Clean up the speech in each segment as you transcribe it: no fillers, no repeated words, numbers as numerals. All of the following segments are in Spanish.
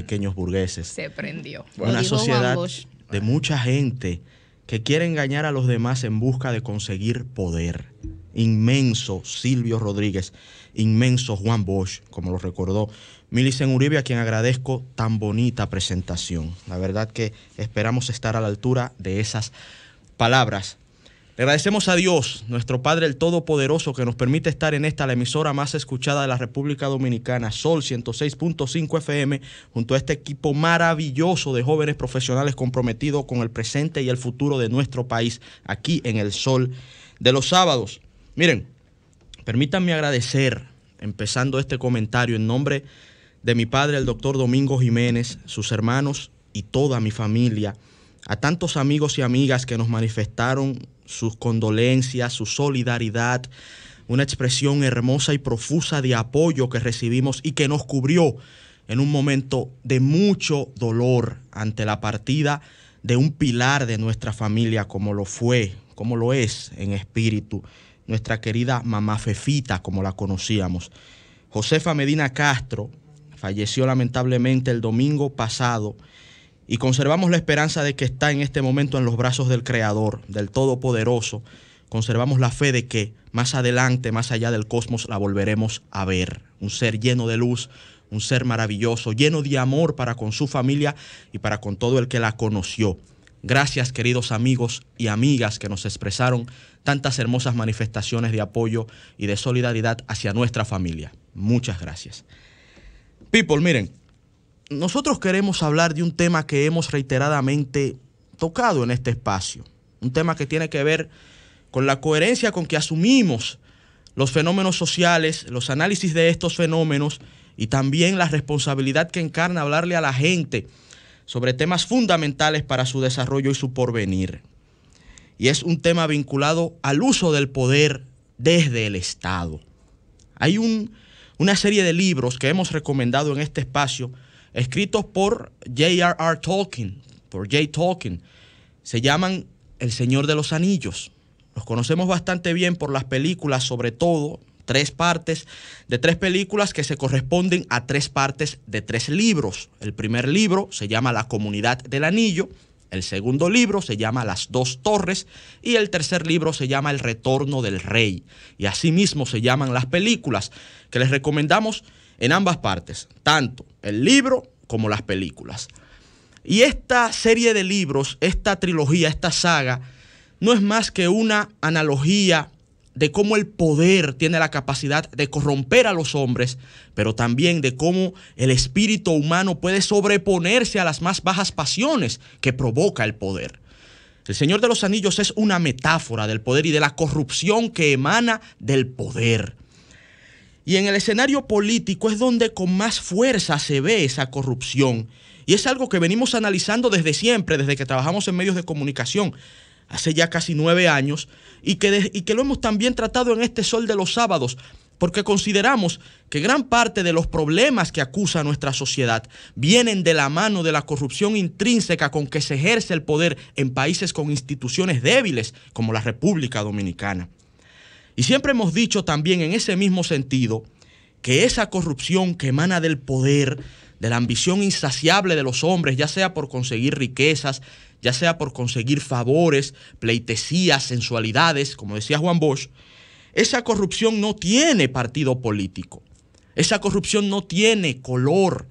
pequeños burgueses. Se prendió. Una sociedad de mucha gente que quiere engañar a los demás en busca de conseguir poder. Inmenso Silvio Rodríguez, inmenso Juan Bosch, como lo recordó Millicent Uribe, a quien agradezco tan bonita presentación. La verdad que esperamos estar a la altura de esas palabras. Le agradecemos a Dios, nuestro Padre el Todopoderoso, que nos permite estar en esta, la emisora más escuchada de la República Dominicana, Sol 106.5 FM, junto a este equipo maravilloso de jóvenes profesionales comprometidos con el presente y el futuro de nuestro país, aquí en el Sol de los Sábados. Miren, permítanme agradecer, empezando este comentario, en nombre de mi padre, el doctor Domingo Jiménez, sus hermanos y toda mi familia, a tantos amigos y amigas que nos manifestaron sus condolencias, su solidaridad, una expresión hermosa y profusa de apoyo que recibimos y que nos cubrió en un momento de mucho dolor ante la partida de un pilar de nuestra familia, como lo fue, como lo es en espíritu, nuestra querida mamá Fefita, como la conocíamos. Josefa Medina Castro falleció lamentablemente el domingo pasado y conservamos la esperanza de que está en este momento en los brazos del Creador, del Todopoderoso. Conservamos la fe de que más adelante, más allá del cosmos, la volveremos a ver. Un ser lleno de luz, un ser maravilloso, lleno de amor para con su familia y para con todo el que la conoció. Gracias, queridos amigos y amigas que nos expresaron tantas hermosas manifestaciones de apoyo y de solidaridad hacia nuestra familia. Muchas gracias. People, miren, nosotros queremos hablar de un tema que hemos reiteradamente tocado en este espacio. Un tema que tiene que ver con la coherencia con que asumimos los fenómenos sociales, los análisis de estos fenómenos y también la responsabilidad que encarna hablarle a la gente sobre temas fundamentales para su desarrollo y su porvenir. Y es un tema vinculado al uso del poder desde el Estado. Hay una serie de libros que hemos recomendado en este espacio, escritos por J.R.R. Tolkien, por J. Tolkien. Se llaman El Señor de los Anillos. Los conocemos bastante bien por las películas, sobre todo, 3 partes de 3 películas que se corresponden a 3 partes de 3 libros. El primer libro se llama La Comunidad del Anillo, el segundo libro se llama Las Dos Torres y el tercer libro se llama El Retorno del Rey. Y asimismo se llaman las películas, que les recomendamos en ambas partes, tanto el libro como las películas. Y esta serie de libros, esta trilogía, esta saga, no es más que una analogía de cómo el poder tiene la capacidad de corromper a los hombres, pero también de cómo el espíritu humano puede sobreponerse a las más bajas pasiones que provoca el poder. El Señor de los Anillos es una metáfora del poder y de la corrupción que emana del poder. Y en el escenario político es donde con más fuerza se ve esa corrupción. Y es algo que venimos analizando desde siempre, desde que trabajamos en medios de comunicación, hace ya casi 9 años, y que lo hemos también tratado en este Sol de los Sábados, porque consideramos que gran parte de los problemas que acusa nuestra sociedad vienen de la mano de la corrupción intrínseca con que se ejerce el poder en países con instituciones débiles, como la República Dominicana. Y siempre hemos dicho también en ese mismo sentido que esa corrupción que emana del poder, de la ambición insaciable de los hombres, ya sea por conseguir riquezas, ya sea por conseguir favores, pleitesías, sensualidades, como decía Juan Bosch, esa corrupción no tiene partido político. Esa corrupción no tiene color,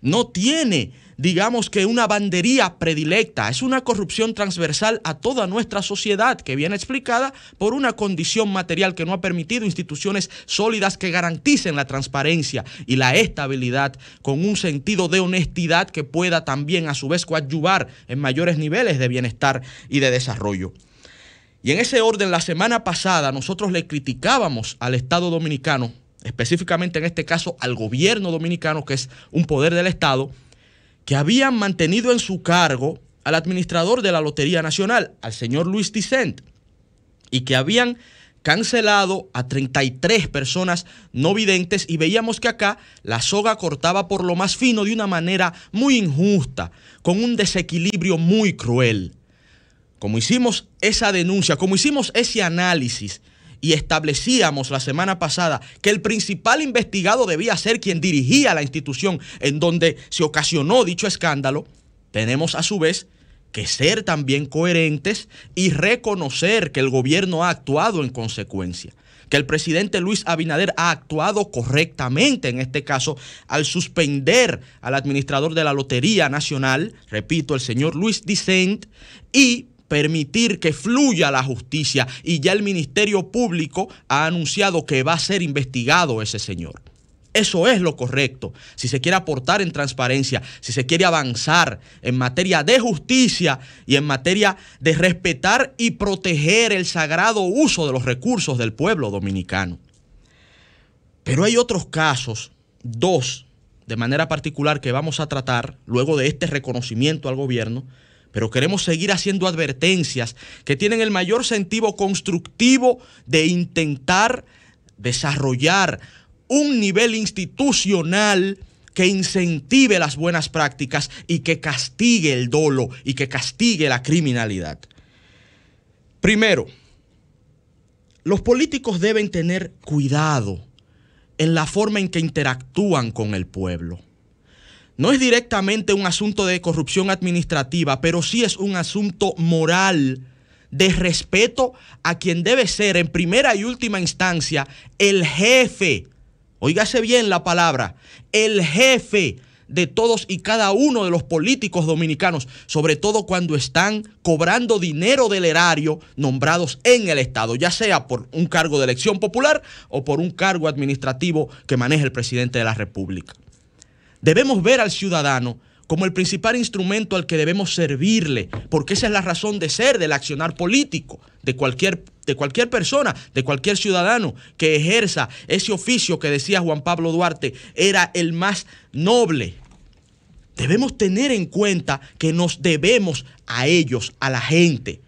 no tiene, digamos que una bandería predilecta. Es una corrupción transversal a toda nuestra sociedad que viene explicada por una condición material que no ha permitido instituciones sólidas que garanticen la transparencia y la estabilidad con un sentido de honestidad que pueda también a su vez coadyuvar en mayores niveles de bienestar y de desarrollo. Y en ese orden, la semana pasada nosotros le criticábamos al Estado dominicano, específicamente en este caso al gobierno dominicano, que es un poder del Estado, que habían mantenido en su cargo al administrador de la Lotería Nacional, al señor Luis Dicent, y que habían cancelado a 33 personas no videntes, y veíamos que acá la soga cortaba por lo más fino de una manera muy injusta, con un desequilibrio muy cruel. Como hicimos esa denuncia, como hicimos ese análisis y establecíamos la semana pasada que el principal investigado debía ser quien dirigía la institución en donde se ocasionó dicho escándalo, tenemos a su vez que ser también coherentes y reconocer que el gobierno ha actuado en consecuencia, que el presidente Luis Abinader ha actuado correctamente en este caso al suspender al administrador de la Lotería Nacional, repito, el señor Luis Dicent, y permitir que fluya la justicia, y ya el Ministerio Público ha anunciado que va a ser investigado ese señor. Eso es lo correcto. Si se quiere aportar en transparencia, si se quiere avanzar en materia de justicia y en materia de respetar y proteger el sagrado uso de los recursos del pueblo dominicano. Pero hay otros casos, dos de manera particular, que vamos a tratar luego de este reconocimiento al gobierno, pero queremos seguir haciendo advertencias que tienen el mayor sentido constructivo de intentar desarrollar un nivel institucional que incentive las buenas prácticas y que castigue el dolo y que castigue la criminalidad. Primero, los políticos deben tener cuidado en la forma en que interactúan con el pueblo. No es directamente un asunto de corrupción administrativa, pero sí es un asunto moral de respeto a quien debe ser en primera y última instancia el jefe. Óigase bien la palabra, el jefe de todos y cada uno de los políticos dominicanos, sobre todo cuando están cobrando dinero del erario nombrados en el Estado, ya sea por un cargo de elección popular o por un cargo administrativo que maneja el presidente de la República. Debemos ver al ciudadano como el principal instrumento al que debemos servirle, porque esa es la razón de ser del accionar político de cualquier persona, de cualquier ciudadano que ejerza ese oficio que decía Juan Pablo Duarte era el más noble. Debemos tener en cuenta que nos debemos a ellos, a la gente.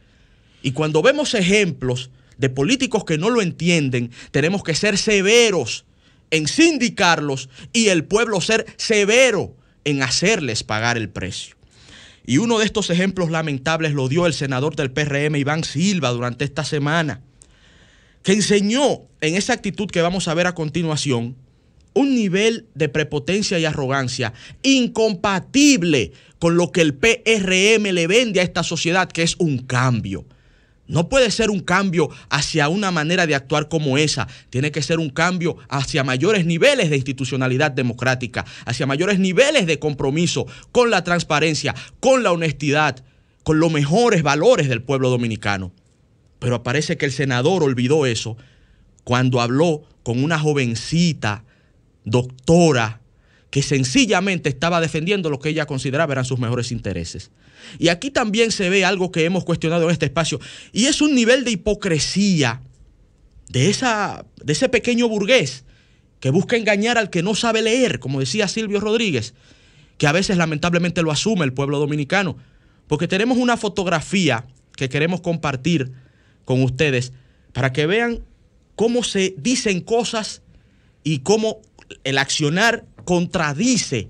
Y cuando vemos ejemplos de políticos que no lo entienden, tenemos que ser severos en sindicarlos y el pueblo ser severo en hacerles pagar el precio. Y uno de estos ejemplos lamentables lo dio el senador del PRM, Iván Silva, durante esta semana, que enseñó en esa actitud que vamos a ver a continuación un nivel de prepotencia y arrogancia incompatible con lo que el PRM le vende a esta sociedad, que es un cambio. No puede ser un cambio hacia una manera de actuar como esa. Tiene que ser un cambio hacia mayores niveles de institucionalidad democrática, hacia mayores niveles de compromiso con la transparencia, con la honestidad, con los mejores valores del pueblo dominicano. Pero parece que el senador olvidó eso cuando habló con una jovencita doctora que sencillamente estaba defendiendo lo que ella consideraba eran sus mejores intereses. Y aquí también se ve algo que hemos cuestionado en este espacio, y es un nivel de hipocresía de ese pequeño burgués que busca engañar al que no sabe leer, como decía Silvio Rodríguez, que a veces lamentablemente lo asume el pueblo dominicano, porque tenemos una fotografía que queremos compartir con ustedes para que vean cómo se dicen cosas y cómo el accionar contradice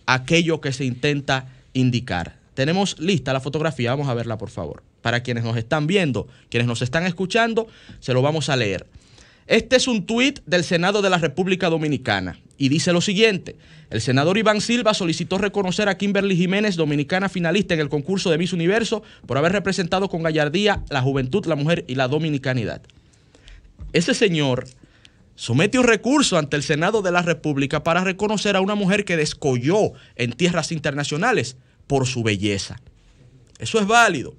aquello que se intenta indicar. Tenemos lista la fotografía, vamos a verla por favor. Para quienes nos están viendo, quienes nos están escuchando, se lo vamos a leer. Este es un tuit del Senado de la República Dominicana y dice lo siguiente: el senador Iván Silva solicitó reconocer a Kimberly Jiménez, dominicana finalista en el concurso de Miss Universo, por haber representado con gallardía la juventud, la mujer y la dominicanidad. Ese señor somete un recurso ante el Senado de la República para reconocer a una mujer que descolló en tierras internacionales por su belleza. Eso es válido.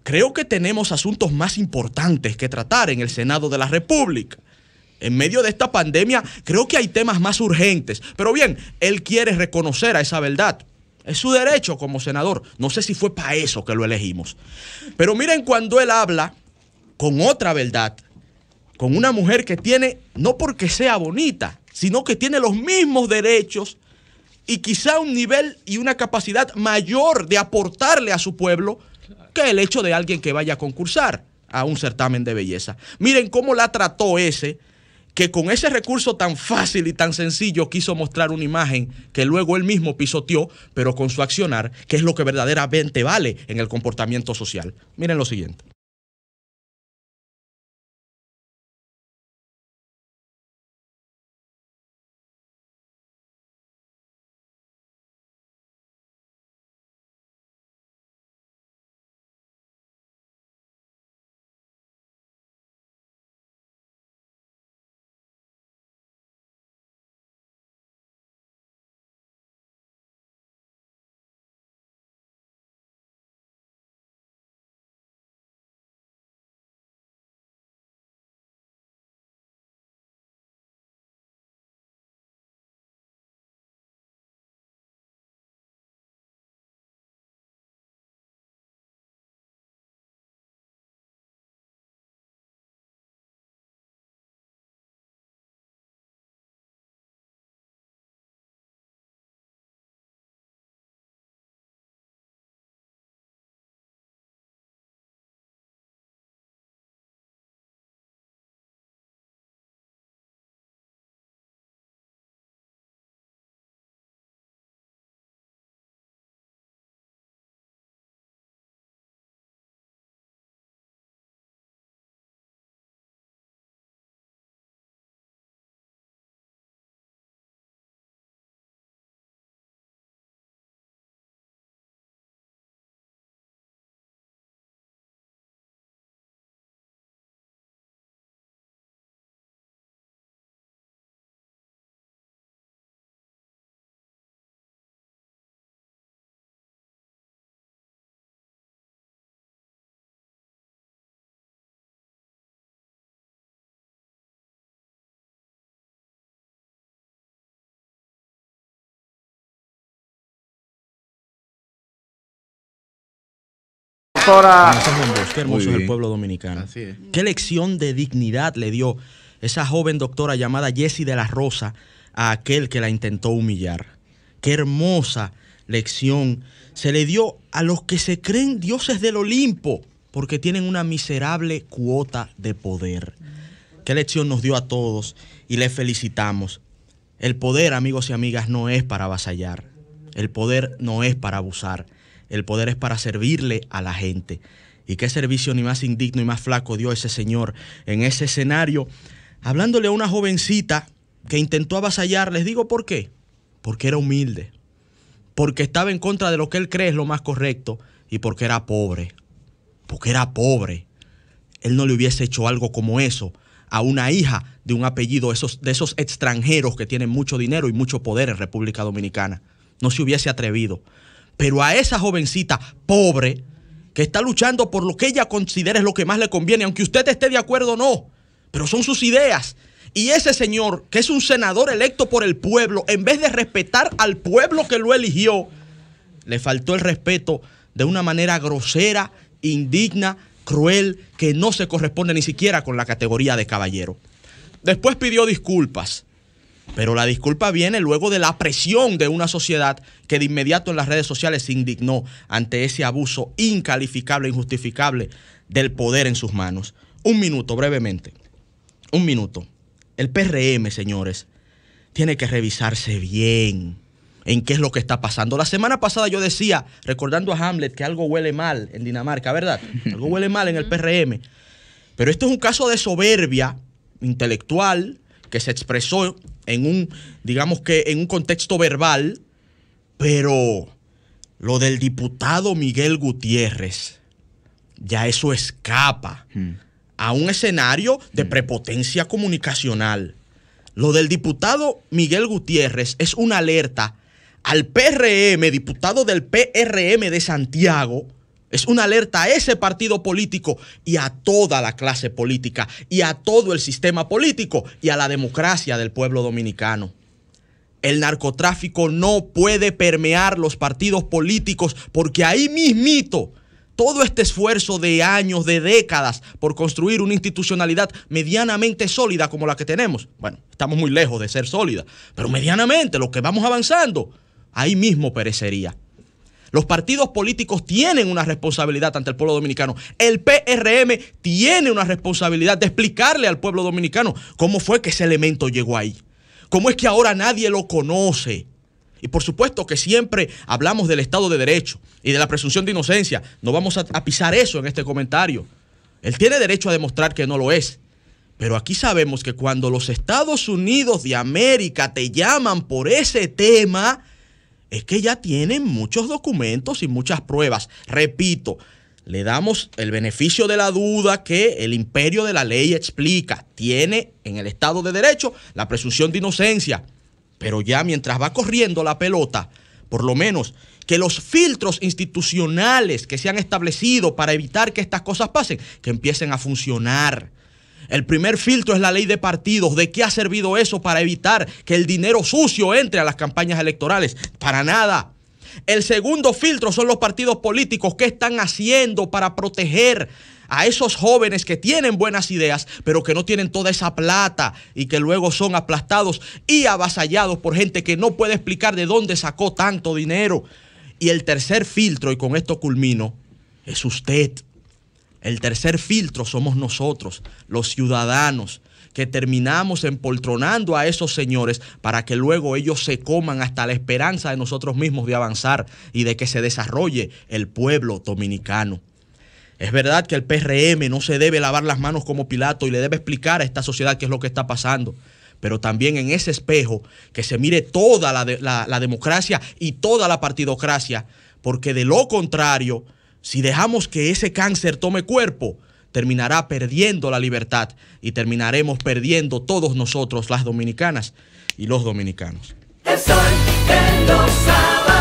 Creo que tenemos asuntos más importantes que tratar en el Senado de la República. En medio de esta pandemia, creo que hay temas más urgentes. Pero bien, él quiere reconocer a esa verdad. Es su derecho como senador. No sé si fue para eso que lo elegimos. Pero miren cuando él habla con otra verdad, con una mujer que tiene, no porque sea bonita, sino que tiene los mismos derechos y quizá un nivel y una capacidad mayor de aportarle a su pueblo que el hecho de alguien que vaya a concursar a un certamen de belleza. Miren cómo la trató ese, que con ese recurso tan fácil y tan sencillo quiso mostrar una imagen que luego él mismo pisoteó, pero con su accionar, que es lo que verdaderamente vale en el comportamiento social. Miren lo siguiente. doctora. Qué hermoso es el pueblo dominicano. Así es. Qué lección de dignidad le dio esa joven doctora llamada Jessie de la Rosa a aquel que la intentó humillar. Qué hermosa lección se le dio a los que se creen dioses del Olimpo porque tienen una miserable cuota de poder. Qué lección nos dio a todos y le felicitamos. El poder, amigos y amigas, no es para avasallar. El poder no es para abusar. El poder es para servirle a la gente. Y qué servicio ni más indigno y más flaco dio ese señor en ese escenario, hablándole a una jovencita que intentó avasallar. Les digo por qué. Porque era humilde. Porque estaba en contra de lo que él cree es lo más correcto. Y porque era pobre. Porque era pobre. Él no le hubiese hecho algo como eso a una hija de un apellido de esos extranjeros que tienen mucho dinero y mucho poder en República Dominicana. No se hubiese atrevido. Pero a esa jovencita pobre que está luchando por lo que ella considera es lo que más le conviene, aunque usted esté de acuerdo o no, pero son sus ideas. Y ese señor, que es un senador electo por el pueblo, en vez de respetar al pueblo que lo eligió, le faltó el respeto de una manera grosera, indigna, cruel, que no se corresponde ni siquiera con la categoría de caballero. Después pidió disculpas, pero la disculpa viene luego de la presión de una sociedad que de inmediato en las redes sociales se indignó ante ese abuso incalificable, injustificable del poder en sus manos. Un minuto, brevemente. Un minuto. El PRM, señores, tiene que revisarse bien en qué es lo que está pasando. La semana pasada yo decía, recordando a Hamlet, que algo huele mal en Dinamarca, ¿verdad? Algo huele mal en el PRM. Pero esto es un caso de soberbia intelectual que se expresó en un, digamos que en un contexto verbal, pero lo del diputado Miguel Gutiérrez, ya eso escapa a un escenario de prepotencia comunicacional. Lo del diputado Miguel Gutiérrez es una alerta al PRM, diputado del PRM de Santiago, es una alerta a ese partido político y a toda la clase política y a todo el sistema político y a la democracia del pueblo dominicano. El narcotráfico no puede permear los partidos políticos porque ahí mismito todo este esfuerzo de años, de décadas por construir una institucionalidad medianamente sólida como la que tenemos. Bueno, estamos muy lejos de ser sólida, pero medianamente lo que vamos avanzando, ahí mismo perecería. Los partidos políticos tienen una responsabilidad ante el pueblo dominicano. El PRM tiene una responsabilidad de explicarle al pueblo dominicano cómo fue que ese elemento llegó ahí. Cómo es que ahora nadie lo conoce. Y por supuesto que siempre hablamos del Estado de Derecho y de la presunción de inocencia. No vamos a pisar eso en este comentario. Él tiene derecho a demostrar que no lo es. Pero aquí sabemos que cuando los Estados Unidos de América te llaman por ese tema, es que ya tienen muchos documentos y muchas pruebas. Repito, le damos el beneficio de la duda que el imperio de la ley explica. Tiene en el Estado de Derecho la presunción de inocencia. Pero ya mientras va corriendo la pelota, por lo menos que los filtros institucionales que se han establecido para evitar que estas cosas pasen, que empiecen a funcionar. El primer filtro es la ley de partidos. ¿De qué ha servido eso para evitar que el dinero sucio entre a las campañas electorales? Para nada. El segundo filtro son los partidos políticos. ¿Qué están haciendo para proteger a esos jóvenes que tienen buenas ideas, pero que no tienen toda esa plata y que luego son aplastados y avasallados por gente que no puede explicar de dónde sacó tanto dinero? Y el tercer filtro, y con esto culmino, es usted. El tercer filtro somos nosotros, los ciudadanos, que terminamos empoltronando a esos señores para que luego ellos se coman hasta la esperanza de nosotros mismos de avanzar y de que se desarrolle el pueblo dominicano. Es verdad que el PRM no se debe lavar las manos como Pilato y le debe explicar a esta sociedad qué es lo que está pasando, pero también en ese espejo que se mire toda la democracia y toda la partidocracia, porque de lo contrario, si dejamos que ese cáncer tome cuerpo, terminará perdiendo la libertad y terminaremos perdiendo todos nosotros, las dominicanas y los dominicanos. El sol de los sábados.